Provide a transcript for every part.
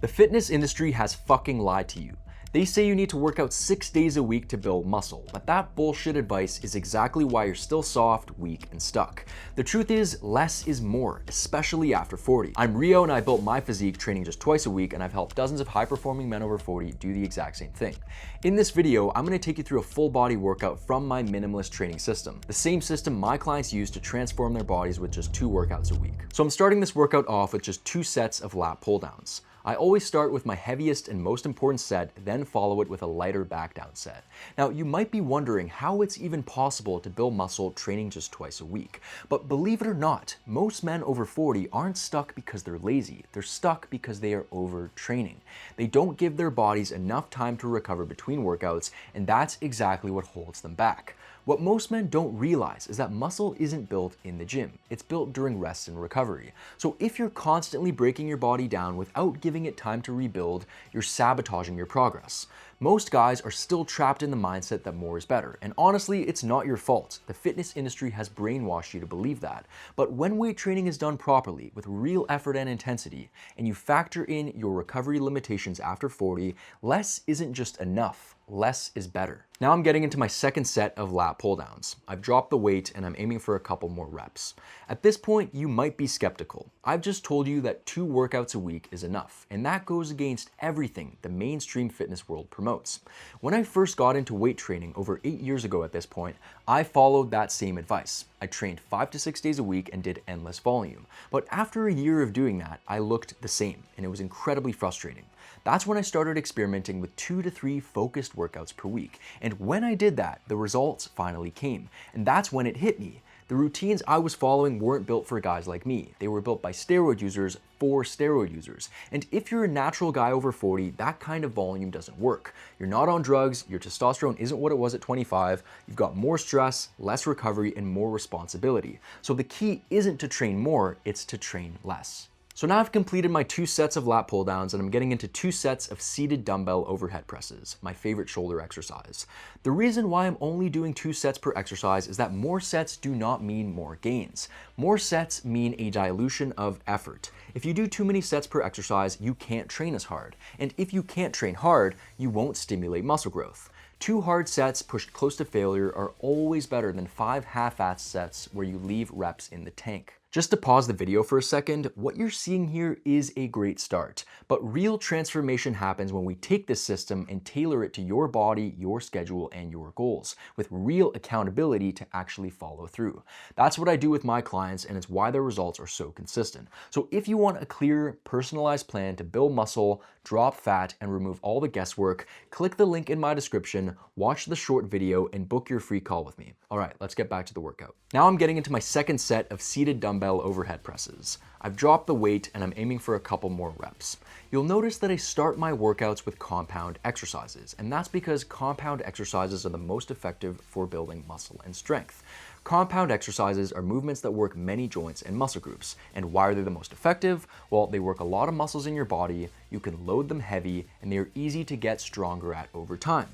The fitness industry has fucking lied to you. They say you need to work out 6 days a week to build muscle, but that bullshit advice is exactly why you're still soft, weak, and stuck. The truth is, less is more, especially after 40. I'm Rio and I built my physique training just twice a week, and I've helped dozens of high-performing men over 40 do the exact same thing. In this video, I'm gonna take you through a full body workout from my minimalist training system, the same system my clients use to transform their bodies with just 2 workouts a week. So I'm starting this workout off with just 2 sets of lat pull downs. I always start with my heaviest and most important set, then follow it with a lighter back down set. Now, you might be wondering how it's even possible to build muscle training just twice a week. But believe it or not, most men over 40 aren't stuck because they're lazy. They're stuck because they are overtraining. They don't give their bodies enough time to recover between workouts, and that's exactly what holds them back. What most men don't realize is that muscle isn't built in the gym. It's built during rest and recovery. So if you're constantly breaking your body down without giving it time to rebuild, you're sabotaging your progress. Most guys are still trapped in the mindset that more is better. And honestly, it's not your fault. The fitness industry has brainwashed you to believe that. But when weight training is done properly, with real effort and intensity, and you factor in your recovery limitations after 40, less isn't just enough. Less is better. Now I'm getting into my second set of lat pull downs. I've dropped the weight and I'm aiming for a couple more reps. At this point, you might be skeptical. I've just told you that 2 workouts a week is enough, and that goes against everything the mainstream fitness world promotes. When I first got into weight training over 8 years ago at this point, I followed that same advice. I trained 5 to 6 days a week and did endless volume. But after a year of doing that, I looked the same, and it was incredibly frustrating. That's when I started experimenting with 2 to 3 focused workouts per week. And when I did that, the results finally came. And that's when it hit me. The routines I was following weren't built for guys like me. They were built by steroid users for steroid users. And if you're a natural guy over 40, that kind of volume doesn't work. You're not on drugs, your testosterone isn't what it was at 25, you've got more stress, less recovery, and more responsibility. So the key isn't to train more, it's to train less. So now I've completed my 2 sets of lat pull downs and I'm getting into 2 sets of seated dumbbell overhead presses, my favorite shoulder exercise. The reason why I'm only doing 2 sets per exercise is that more sets do not mean more gains. More sets mean a dilution of effort. If you do too many sets per exercise, you can't train as hard. And if you can't train hard, you won't stimulate muscle growth. 2 hard sets pushed close to failure are always better than 5 half-assed sets where you leave reps in the tank. Just to pause the video for a second, what you're seeing here is a great start, but real transformation happens when we take this system and tailor it to your body, your schedule, and your goals, with real accountability to actually follow through. That's what I do with my clients, and it's why their results are so consistent. So if you want a clear, personalized plan to build muscle, drop fat, and remove all the guesswork, click the link in my description, watch the short video, and book your free call with me. All right, let's get back to the workout. Now I'm getting into my second set of seated dumbbell overhead presses. I've dropped the weight and I'm aiming for a couple more reps. You'll notice that I start my workouts with compound exercises, and that's because compound exercises are the most effective for building muscle and strength. Compound exercises are movements that work many joints and muscle groups. And why are they the most effective? Well, they work a lot of muscles in your body, you can load them heavy, and they are easy to get stronger at over time.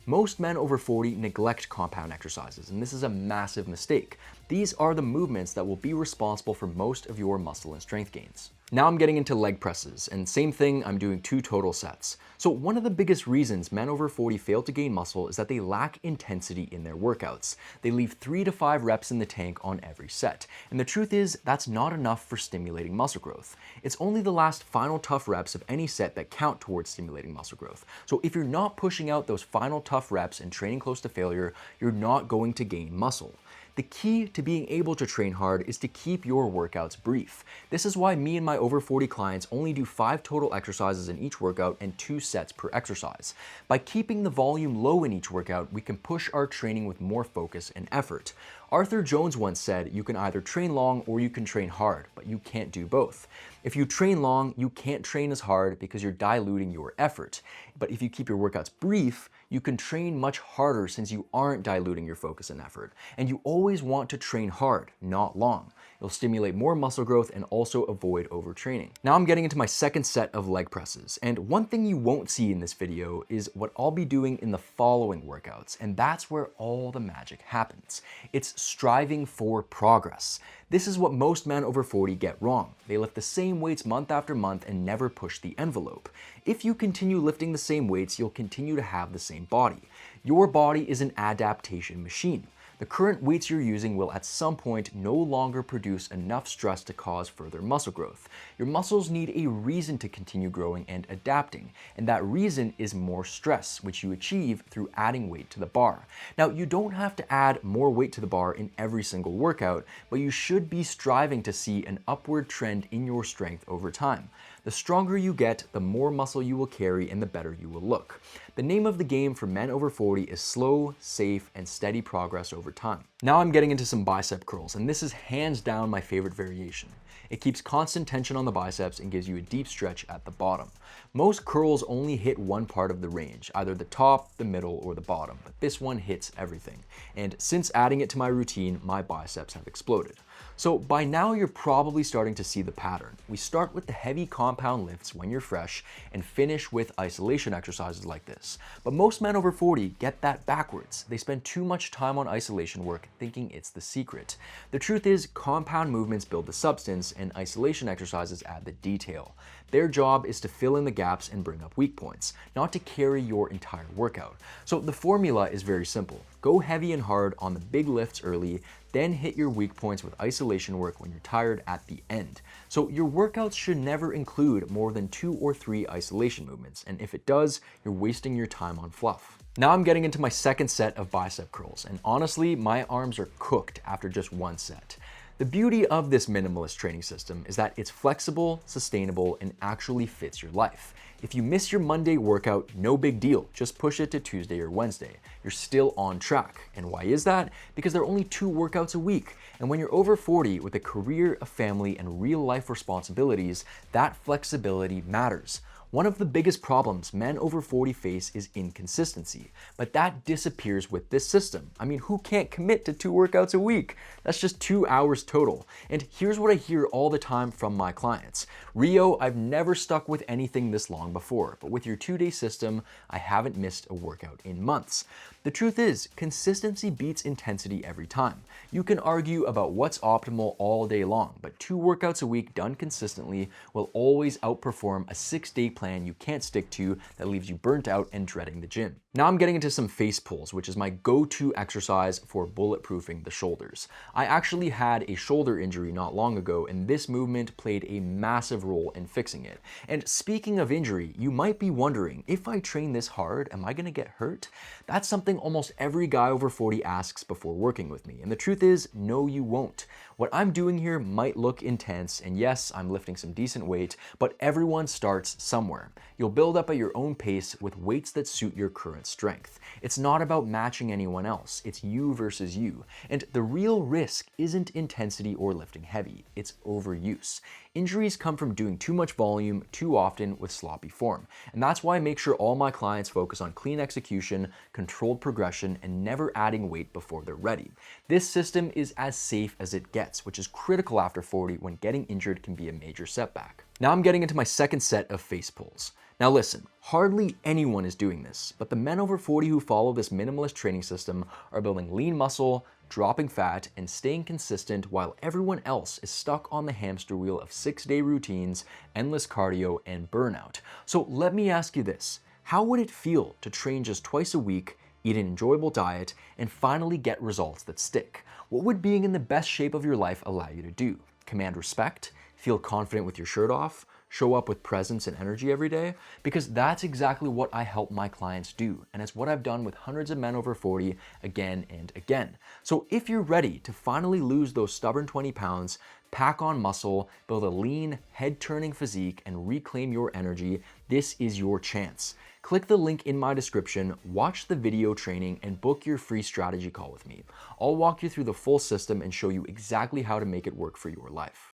Most men over 40 neglect compound exercises, and this is a massive mistake. These are the movements that will be responsible for most of your muscle and strength gains. Now I'm getting into leg presses, and same thing, I'm doing 2 total sets. So one of the biggest reasons men over 40 fail to gain muscle is that they lack intensity in their workouts. They leave 3 to 5 reps in the tank on every set. And the truth is, that's not enough for stimulating muscle growth. It's only the last final tough reps of any set that count towards stimulating muscle growth. So if you're not pushing out those final tough reps and training close to failure, you're not going to gain muscle. The key to being able to train hard is to keep your workouts brief. This is why me and my over 40 clients only do 5 total exercises in each workout and 2 sets per exercise. By keeping the volume low in each workout, we can push our training with more focus and effort. Arthur Jones once said, you can either train long or you can train hard, but you can't do both. If you train long, you can't train as hard because you're diluting your effort. But if you keep your workouts brief, you can train much harder since you aren't diluting your focus and effort. And you always want to train hard, not long. You'll stimulate more muscle growth and also avoid overtraining. Now I'm getting into my second set of leg presses. And one thing you won't see in this video is what I'll be doing in the following workouts. And that's where all the magic happens. It's striving for progress. This is what most men over 40 get wrong. They lift the same same weights month after month and never push the envelope. If you continue lifting the same weights, you'll continue to have the same body. Your body is an adaptation machine. The current weights you're using will at some point no longer produce enough stress to cause further muscle growth. Your muscles need a reason to continue growing and adapting, and that reason is more stress, which you achieve through adding weight to the bar. Now, you don't have to add more weight to the bar in every single workout, but you should be striving to see an upward trend in your strength over time. The stronger you get, the more muscle you will carry and the better you will look. The name of the game for men over 40 is slow, safe, and steady progress over time. Now I'm getting into some bicep curls, and this is hands down my favorite variation. It keeps constant tension on the biceps and gives you a deep stretch at the bottom. Most curls only hit one part of the range, either the top, the middle, or the bottom, but this one hits everything. And since adding it to my routine, my biceps have exploded. So by now you're probably starting to see the pattern. We start with the heavy compound lifts when you're fresh and finish with isolation exercises like this. But most men over 40 get that backwards. They spend too much time on isolation work thinking it's the secret. The truth is, compound movements build the substance and isolation exercises add the detail. Their job is to fill in the gaps and bring up weak points, not to carry your entire workout. So the formula is very simple. Go heavy and hard on the big lifts early, then hit your weak points with isolation work when you're tired at the end. So your workouts should never include more than 2 or 3 isolation movements, and if it does, you're wasting your time on fluff. Now I'm getting into my second set of bicep curls, and honestly, my arms are cooked after just one set. The beauty of this minimalist training system is that it's flexible, sustainable, and actually fits your life. If you miss your Monday workout, no big deal. Just push it to Tuesday or Wednesday. You're still on track. And why is that? Because there are only 2 workouts a week. And when you're over 40 with a career, a family, and real life responsibilities, that flexibility matters. One of the biggest problems men over 40 face is inconsistency, but that disappears with this system. I mean, who can't commit to 2 workouts a week? That's just 2 hours total. And here's what I hear all the time from my clients. Rio, I've never stuck with anything this long before, but with your 2-day system, I haven't missed a workout in months. The truth is, consistency beats intensity every time. You can argue about what's optimal all day long, but 2 workouts a week done consistently will always outperform a 6-day plan you can't stick to that leaves you burnt out and dreading the gym. Now I'm getting into some face pulls, which is my go-to exercise for bulletproofing the shoulders. I actually had a shoulder injury not long ago, and this movement played a massive role in fixing it. And speaking of injury, you might be wondering, if I train this hard, am I gonna get hurt? That's something almost every guy over 40 asks before working with me, and the truth is, no you won't. What I'm doing here might look intense, and yes, I'm lifting some decent weight, but everyone starts somewhere. You'll build up at your own pace with weights that suit your current strength. It's not about matching anyone else, it's you versus you. And the real risk isn't intensity or lifting heavy, it's overuse. Injuries come from doing too much volume too often with sloppy form. And that's why I make sure all my clients focus on clean execution, controlled progression, and never adding weight before they're ready. This system is as safe as it gets, which is critical after 40 when getting injured can be a major setback. Now I'm getting into my second set of face pulls. Now listen, hardly anyone is doing this, but the men over 40 who follow this minimalist training system are building lean muscle, dropping fat, and staying consistent while everyone else is stuck on the hamster wheel of 6-day routines, endless cardio, and burnout. So let me ask you this, how would it feel to train just twice a week, eat an enjoyable diet, and finally get results that stick? What would being in the best shape of your life allow you to do? Command respect? Feel confident with your shirt off? Show up with presence and energy every day? Because that's exactly what I help my clients do, and it's what I've done with hundreds of men over 40 again and again. So if you're ready to finally lose those stubborn 20 pounds, pack on muscle, build a lean, head-turning physique, and reclaim your energy, this is your chance. Click the link in my description, watch the video training, and book your free strategy call with me. I'll walk you through the full system and show you exactly how to make it work for your life.